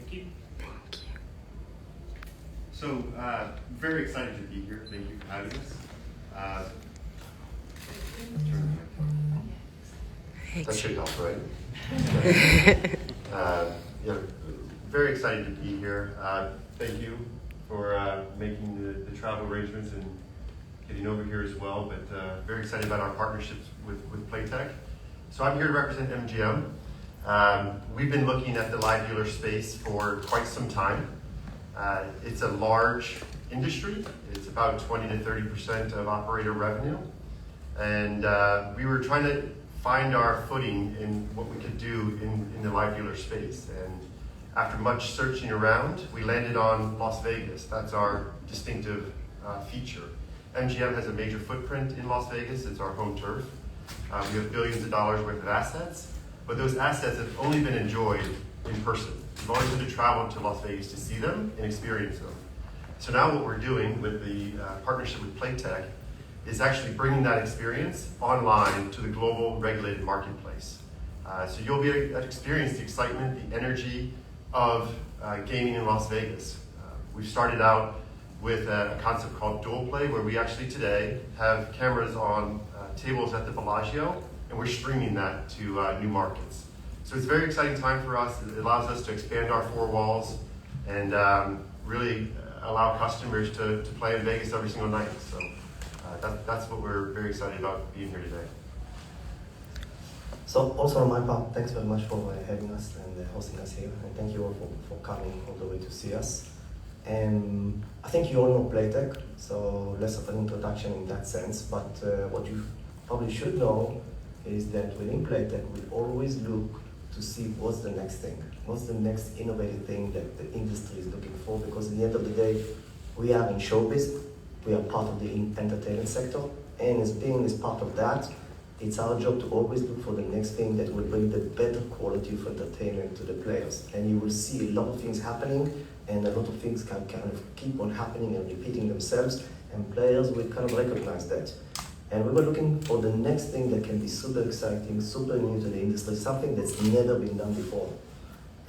Thank you. So, very excited to be here. Thank you for having us. That should help, right? Yeah, very excited to be here. Thank you for making the travel arrangements and getting over here as well. But very excited about our partnerships with Playtech. So I'm here to represent MGM. We've been looking at the live dealer space for quite some time. It's a large industry. It's about 20 to 30% of operator revenue. And we were trying to find our footing in what we could do in the live dealer space. And after much searching around, we landed on Las Vegas. That's our distinctive feature. MGM has a major footprint in Las Vegas. It's our home turf. We have billions of dollars worth of assets, but those assets have only been enjoyed in person. We've always had to travel to Las Vegas to see them and experience them. So now what we're doing with the partnership with Playtech is actually bringing that experience online to the global regulated marketplace. So you'll be able to experience the excitement, the energy of gaming in Las Vegas. We've started out with a concept called dual play, where we actually today have cameras on tables at the Bellagio, and we're streaming that to new markets. So it's a very exciting time for us. It allows us to expand our four walls and really allow customers to play in Vegas every single night. So that's what we're very excited about being here today. So also on my part, thanks very much for having us and hosting us here. And thank you all for coming all the way to see us. And I think you all know Playtech, so less of an introduction in that sense. But what you probably should know is that within Playtech, we always look to see what's the next thing, what's the next innovative thing that the industry is looking for, because at the end of the day, we are in showbiz, we are part of the entertainment sector, and as part of that, it's our job to always look for the next thing that will bring the better quality of entertainment to the players. And you will see a lot of things happening, and a lot of things can kind of keep on happening and repeating themselves, and players will kind of recognize that. And we were looking for the next thing that can be super exciting, super new to the industry, something that's never been done before.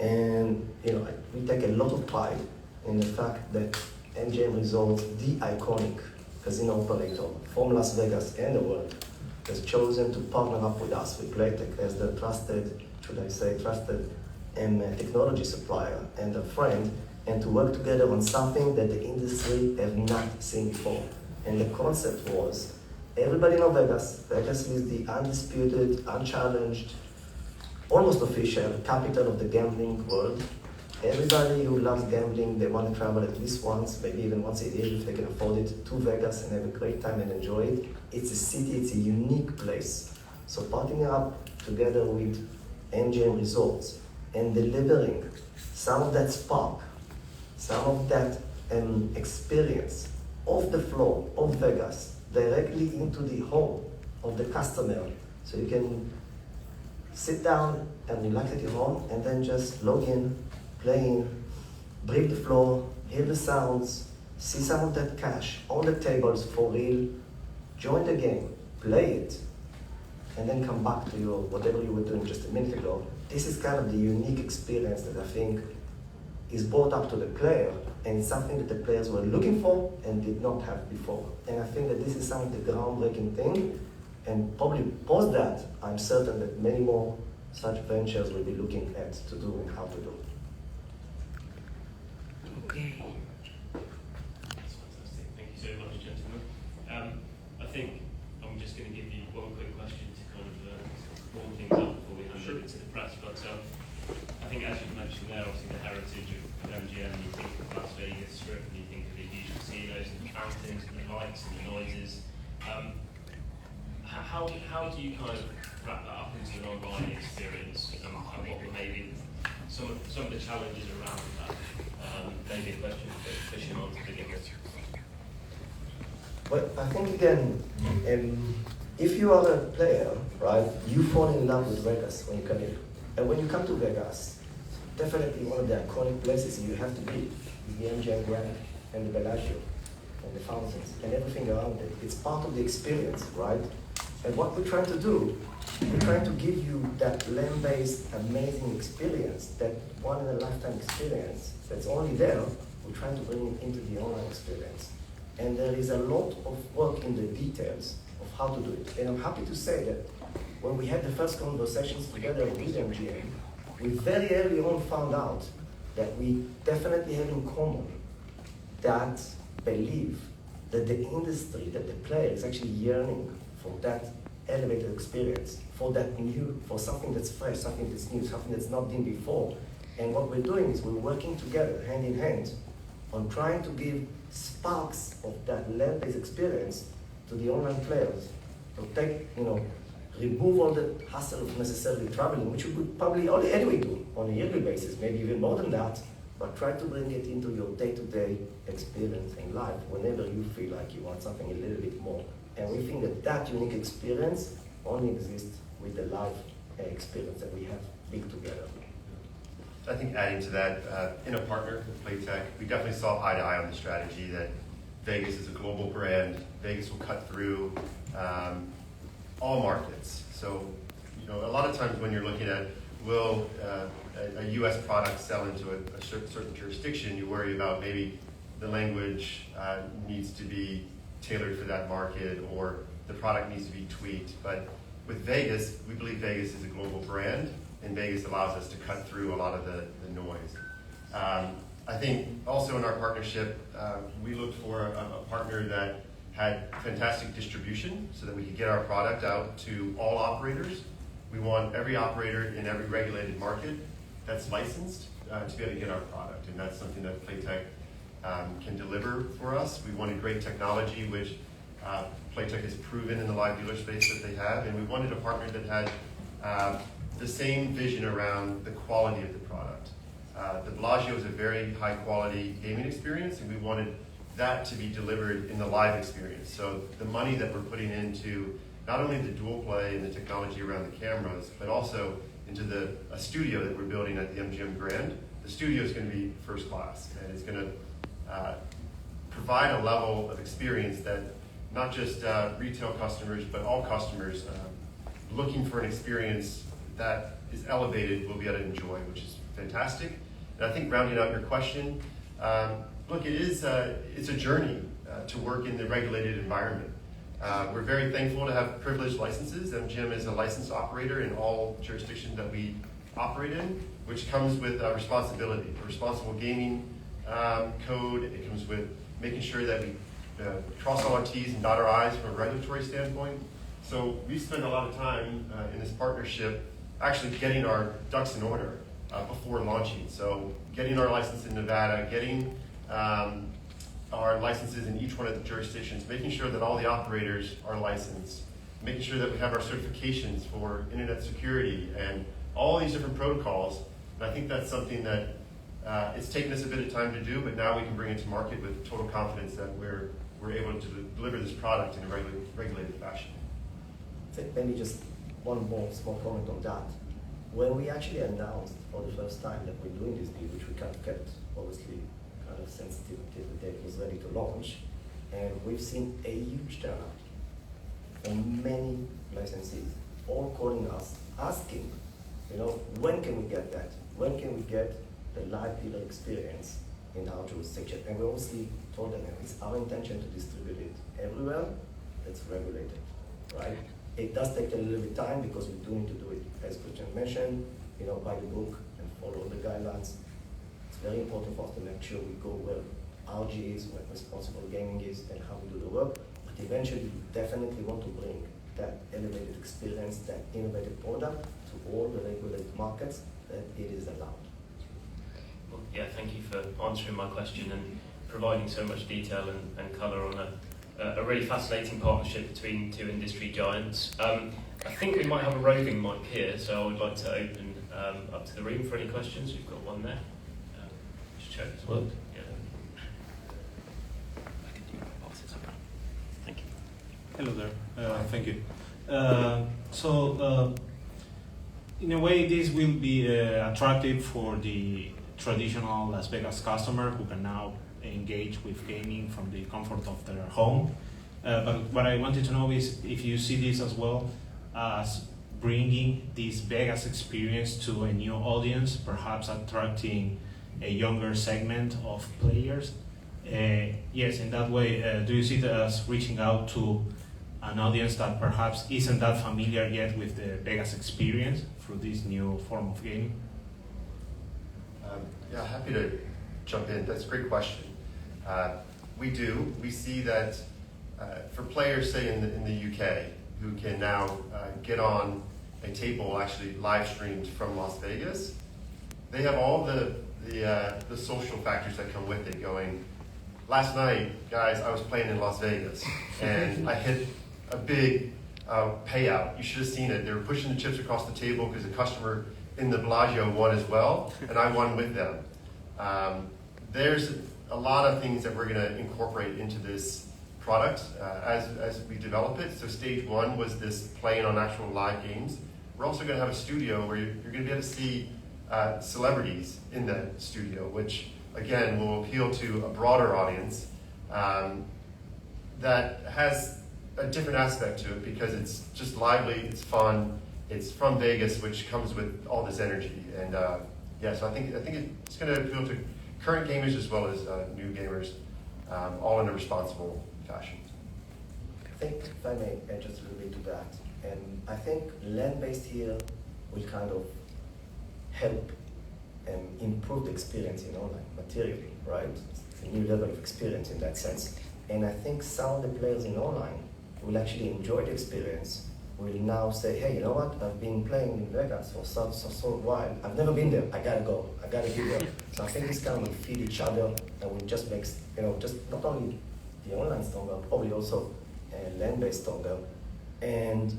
And we take a lot of pride in the fact that MGM Resorts, the iconic casino operator from Las Vegas and the world, has chosen to partner up with us, with Playtech, as the trusted technology supplier and a friend, and to work together on something that the industry have not seen before. And the concept was, everybody knows Vegas. Vegas is the undisputed, unchallenged, almost official capital of the gambling world. Everybody who loves gambling, they want to travel at least once, maybe even once a year if they can afford it, to Vegas and have a great time and enjoy it. It's a city, it's a unique place. So partnering up together with MGM Resorts and delivering some of that spark, some of that experience off the floor of Vegas, directly into the home of the customer, so you can sit down and relax at your home and then just log in, play in, breathe the floor, hear the sounds, see some of that cash on the tables for real, join the game, play it, and then come back to your whatever you were doing just a minute ago. This is kind of the unique experience that I think is brought up to the player, and it's something that the players were looking for and did not have before. And I think that this is some of the groundbreaking thing, and probably post that, I'm certain that many more such ventures will be looking at to do and how to do. Okay. That's fantastic. Thank you so much, gentlemen. I think I'm just going to give you one quick question to kind of warm things up before we hand over to the press. But I think, as you've mentioned there, obviously the heritage of MGM, you think of Las Vegas Strip, and you think of the huge casinos and the fountains and the lights and the noises. How do you kind of wrap that up into an online experience, and what were maybe some of the challenges around that? Maybe a question for Shimon to begin with. Well, I think again, if you are a player, right, you fall in love with Vegas when you come in. And when you come to Vegas, definitely one of the iconic places you have to be is the MGM Grand and the Bellagio and the fountains and everything around it. It's part of the experience, right? And what we're trying to do, we're trying to give you that land-based amazing experience, that one-in-a-lifetime experience that's only there. We're trying to bring it into the online experience. And there is a lot of work in the details of how to do it. And I'm happy to say that when we had the first conversations together with MGM, we very early on found out that we definitely have in common that belief that the industry, that the player is actually yearning for that elevated experience, for that new, for something that's fresh, something that's new, something that's not been before. And what we're doing is we're working together, hand in hand, on trying to give sparks of that land-based experience to the online players, to take, remove all the hassle of necessarily traveling, which you could probably only anyway do on a yearly basis, maybe even more than that, but try to bring it into your day-to-day experience in life whenever you feel like you want something a little bit more. And we think that that unique experience only exists with the live experience that we have built together. I think adding to that, in a partner with Playtech, we definitely saw eye to eye on the strategy that Vegas is a global brand. Vegas will cut through all markets. So, a lot of times when you're looking at will a U.S. product sell into a certain jurisdiction, you worry about maybe the language needs to be tailored for that market or the product needs to be tweaked. But with Vegas, we believe Vegas is a global brand, and Vegas allows us to cut through a lot of the noise. I think also in our partnership, we looked for a partner that had fantastic distribution so that we could get our product out to all operators. We want every operator in every regulated market that's licensed to be able to get our product, and that's something that Playtech can deliver for us. We wanted great technology, which Playtech has proven in the live dealer space that they have, and we wanted a partner that had the same vision around the quality of the product. The Bellagio is a very high quality gaming experience, and we wanted that to be delivered in the live experience. So the money that we're putting into not only the dual play and the technology around the cameras, but also into a studio that we're building at the MGM Grand. The studio is going to be first class, and it's going to provide a level of experience that not just retail customers, but all customers looking for an experience that is elevated will be able to enjoy, which is fantastic. And I think rounding out your question, look, it's a journey to work in the regulated environment. We're very thankful to have privileged licenses. MGM is a licensed operator in all jurisdictions that we operate in, which comes with responsibility. A responsible gaming code, it comes with making sure that we cross all our T's and dot our I's from a regulatory standpoint. So we spend a lot of time in this partnership actually getting our ducks in order before launching. So getting our license in Nevada, getting our licenses in each one of the jurisdictions, making sure that all the operators are licensed, making sure that we have our certifications for internet security and all these different protocols. And I think that's something that it's taken us a bit of time to do, but now we can bring it to market with total confidence that we're able to deliver this product in a regulated fashion. Maybe just one more small comment on that. When we actually announced for the first time that we're doing this deal, which we kept obviously kind of sensitive until the date was ready to launch, and we've seen a huge turnout from many licensees, all calling us, asking, when can we get that? When can we get the live dealer experience in our jurisdiction? And we obviously told them it's our intention to distribute it everywhere that's regulated, right? It does take a little bit of time because we do need to do it, as Christian mentioned, by the book and follow the guidelines. It's very important for us to make sure we go where RG is, where responsible gaming is, and how we do the work. But eventually, we definitely want to bring that elevated experience, that innovative product to all the regulated markets that it is allowed. Well, yeah, thank you for answering my question and providing so much detail and colour on a really fascinating partnership between two industry giants. I think we might have a roving mic here, so I would like to open up to the room for any questions. We've got one there. Just check as well. Yeah. Thank you. Hello there. Thank you. So, in a way, this will be attractive for the traditional Las Vegas customer who can now engage with gaming from the comfort of their home. But what I wanted to know is if you see this as well as bringing this Vegas experience to a new audience, perhaps attracting a younger segment of players. Yes, in that way, do you see it as reaching out to an audience that perhaps isn't that familiar yet with the Vegas experience through this new form of gaming? Yeah, happy to jump in. That's a great question. We do. We see that for players, say in the UK, who can now get on a table actually live streamed from Las Vegas, they have all the social factors that come with it. Going, last night, guys, I was playing in Las Vegas and I hit a big payout. You should have seen it. They were pushing the chips across the table because a customer in the Bellagio won as well, and I won with them. There's a lot of things that we're going to incorporate into this product as we develop it. So stage one was this playing on actual live games. We're also going to have a studio where you're going to be able to see celebrities in that studio, which again will appeal to a broader audience that has a different aspect to it because it's just lively, it's fun, it's from Vegas, which comes with all this energy. And yeah, so I think it's going to appeal to current gamers as well as new gamers, all in a responsible fashion. I think, if I may add just a little bit to that, and I think land-based here will kind of help and improve the experience in online materially, right? It's a new level of experience in that sense. And I think some of the players in online will actually enjoy the experience, will now say, hey, you know what, I've been playing in Vegas for so while, I've never been there, I gotta go, I gotta be there. So I think this kind of feed each other and will just make, just not only the online stronger, probably also land-based stronger. And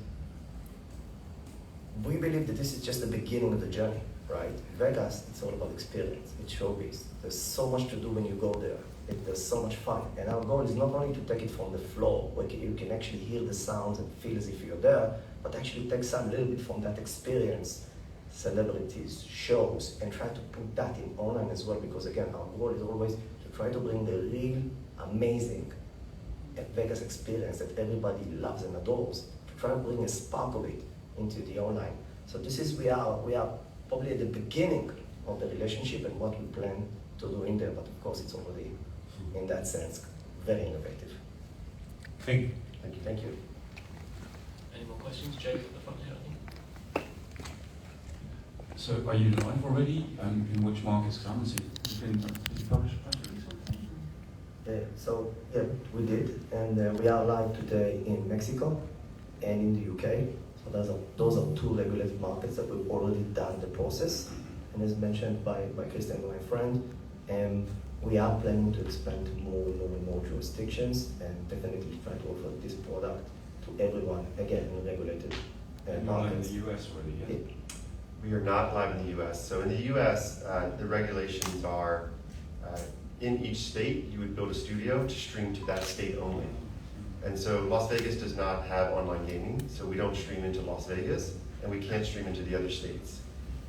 we believe that this is just the beginning of the journey, right? Vegas, it's all about experience, it's showbiz. There's so much to do when you go there. There's so much fun. And our goal is not only to take it from the floor, where you can actually hear the sounds and feel as if you're there, but actually take some little bit from that experience, celebrities, shows, and try to put that in online as well, because again, our goal is always to try to bring the real, amazing Vegas experience that everybody loves and adores, to try to bring a spark of it into the online. So this is, we are probably at the beginning of the relationship and what we plan to do in there, but of course it's already, in that sense, very innovative. Thank you. Thank you. Thank you. Any more questions? Jake at the front here, I think. So are you live already? In which markets come? Did you publish a press release? So yeah, we did, and we are live today in Mexico and in the UK. So those are two regulated markets that we've already done the process. And as mentioned by Christian, my friend, we are planning to expand to more and more jurisdictions and definitely try to offer this product to everyone, again, in regulated markets. In the US already, yeah? We are not live in the US. So in the US, the regulations are in each state, you would build a studio to stream to that state only. And so Las Vegas does not have online gaming, so we don't stream into Las Vegas, and we can't stream into the other states.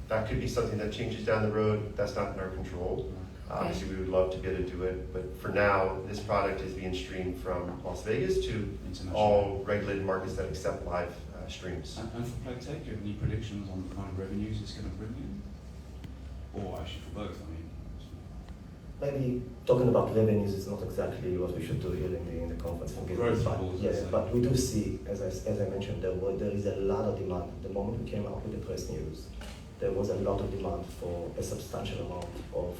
That could be something that changes down the road. That's not in our control. Obviously, we would love to be able to do it, but for now, this product is being streamed from Las Vegas to all regulated markets that accept live streams. And for Playtech, do you have any predictions on the kind of revenues it's going to bring in? Or actually for both, I mean. Maybe talking about revenues is not exactly what we should do here in the conference. But we do see, as I mentioned, there is a lot of demand. The moment we came out with the press news, there was a lot of demand for a substantial amount of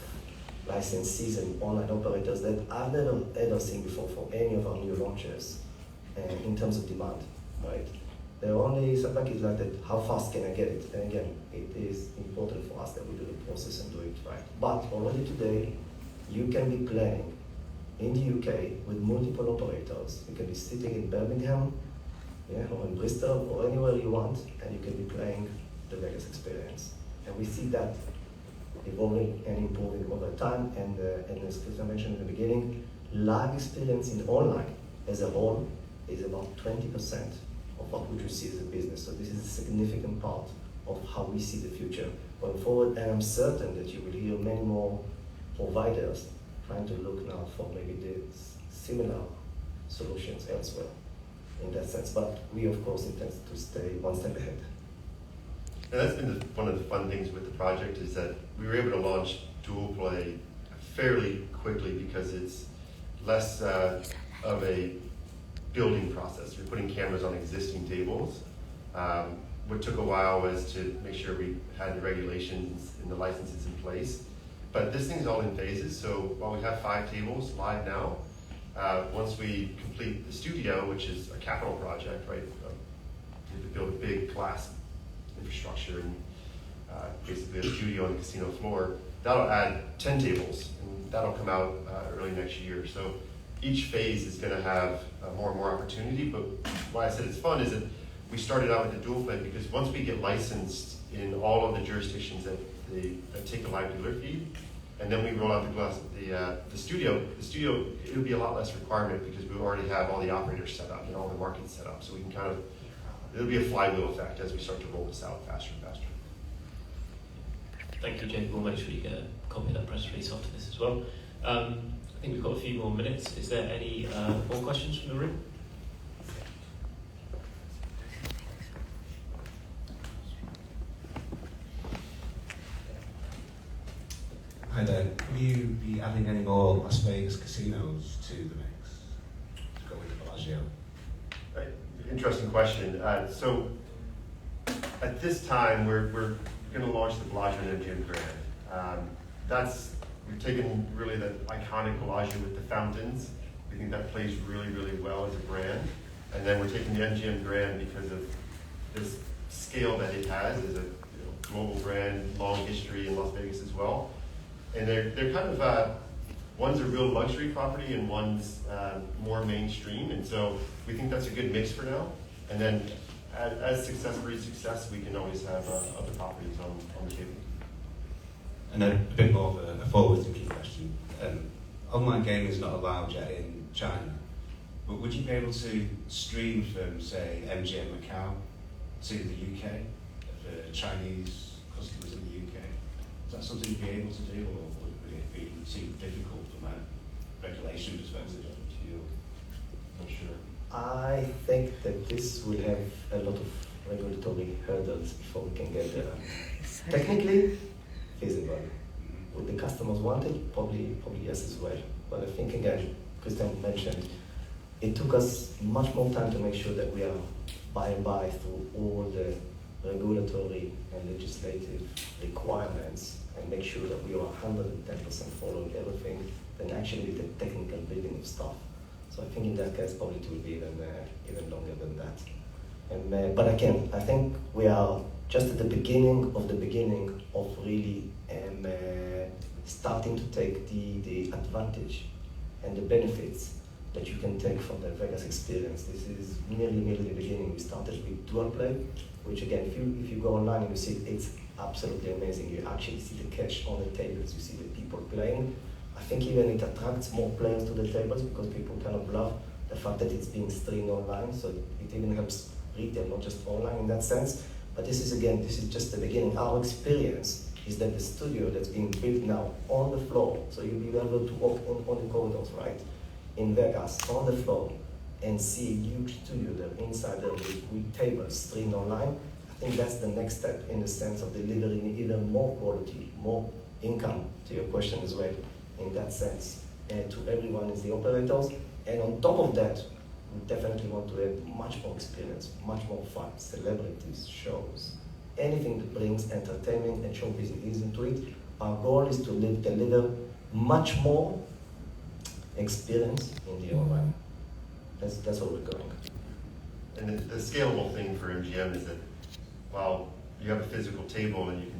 licensees and online operators that I've never ever seen before for any of our new launches in terms of demand, right? The only setback is like that, how fast can I get it? And again, it is important for us that we do the process and do it right. But already today, you can be playing in the UK with multiple operators. You can be sitting in Birmingham, or in Bristol, or anywhere you want, and you can be playing the Vegas experience. And we see that evolving and improving over time. And as Christian mentioned in the beginning, live experience in online as a whole is about 20% of what we see as a business. So this is a significant part of how we see the future going forward. And I'm certain that you will hear many more providers trying to look now for maybe the similar solutions elsewhere in that sense. But we, of course, intend to stay one step ahead. And that's been one of the fun things with the project is that we were able to launch dual play fairly quickly because it's less of a building process. We're putting cameras on existing tables. What took a while was to make sure we had the regulations and the licenses in place. But this thing's all in phases, so while we have 5 tables live now, once we complete the studio, which is a capital project, right? We have to build a big glass infrastructure and basically a studio on the casino floor. That'll add 10 tables, and that'll come out early next year. So each phase is going to have more and more opportunity. But why I said it's fun is that we started out with the dual play because once we get licensed in all of the jurisdictions that take a live dealer feed, and then we roll out the studio, it'll be a lot less requirement because we already have all the operators set up and all the markets set up. So we can it'll be a flywheel effect as we start to roll this out faster and faster. Thank you, Jacob. We'll make sure you get a copy of that press release after this as well. I think we've got a few more minutes. Is there any more questions from the room? Hi there. Will you be adding any more Las Vegas casinos to the mix to go with Bellagio? Right. Interesting question. So at this time, we're going to launch the Bellagio and MGM Grand. We've taken really the iconic Bellagio with the fountains. We think that plays really, really well as a brand. And then we're taking the MGM Grand because of this scale that it has as a global brand, long history in Las Vegas as well. And they're kind of, one's a real luxury property and one's more mainstream. And so we think that's a good mix for now. And then as success breeds success, we can always have other properties on the table. And then a bit more of a forward-thinking question. Online gaming is not allowed yet in China, but would you be able to stream from, say, MGM Macau to the UK for Chinese customers in the UK? Is that something you'd be able to do, or would it be too difficult from a regulation perspective to you? I'm not sure. I think that this will have a lot of regulatory hurdles before we can get there. Technically, feasible. Would the customers want it? Probably yes as well. But I think, again, Christian mentioned, it took us much more time to make sure that we are by and by through all the regulatory and legislative requirements and make sure that we are 110% following everything than actually the technical building of stuff. So I think in that case, probably it will be even longer than that. And, but again, I think we are just at the beginning of really starting to take the advantage and the benefits that you can take from the Vegas experience. This is nearly the beginning. We started with dual play, which again, if you go online and you see it's absolutely amazing. You actually see the cash on the tables, you see the people playing. I think even it attracts more players to the tables because people kind of love the fact that it's being streamed online, so it even helps retail, not just online in that sense. But this is just the beginning. Our experience is that the studio that's being built now on the floor, so you'll be able to walk on the corridors, right, in Vegas, on the floor, and see a huge studio there inside there with tables streamed online. I think that's the next step in the sense of delivering even more quality, more income, to your question as well, in that sense, and to everyone as the operators. And on top of that, we definitely want to have much more experience, much more fun, celebrities, shows, anything that brings entertainment and showbiz into it. Our goal is to deliver much more experience in the online. That's where we're going. And the scalable thing for MGM is that while you have a physical table and you've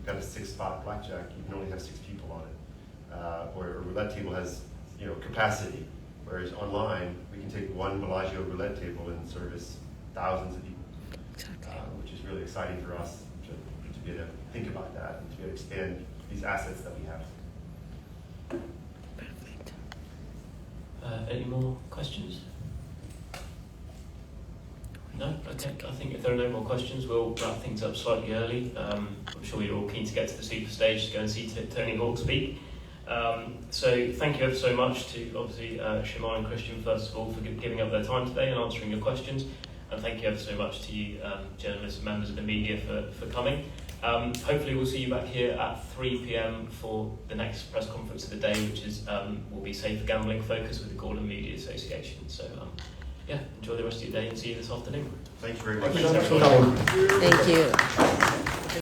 got a 6-spot blackjack, you can only have 6 people on it. Or a roulette table has capacity, whereas online we can take one Bellagio roulette table and service thousands of people, which is really exciting for us to be able to think about that and to be able to expand these assets that we have. Perfect. Any more questions? No? Okay. I think if there are no more questions, we'll wrap things up slightly early. I'm sure you're all keen to get to the super stage to go and see Tony Hawk speak. So thank you ever so much to obviously Shimon and Christian first of all for giving up their time today and answering your questions, and thank you ever so much to you journalists and members of the media for coming. Hopefully we'll see you back here at 3 p.m. for the next press conference of the day, which is will be Safer Gambling Focus with the Gordon Media Association. So yeah, enjoy the rest of your day and see you this afternoon. Thank you very much. Thank you so much for coming. Thank you.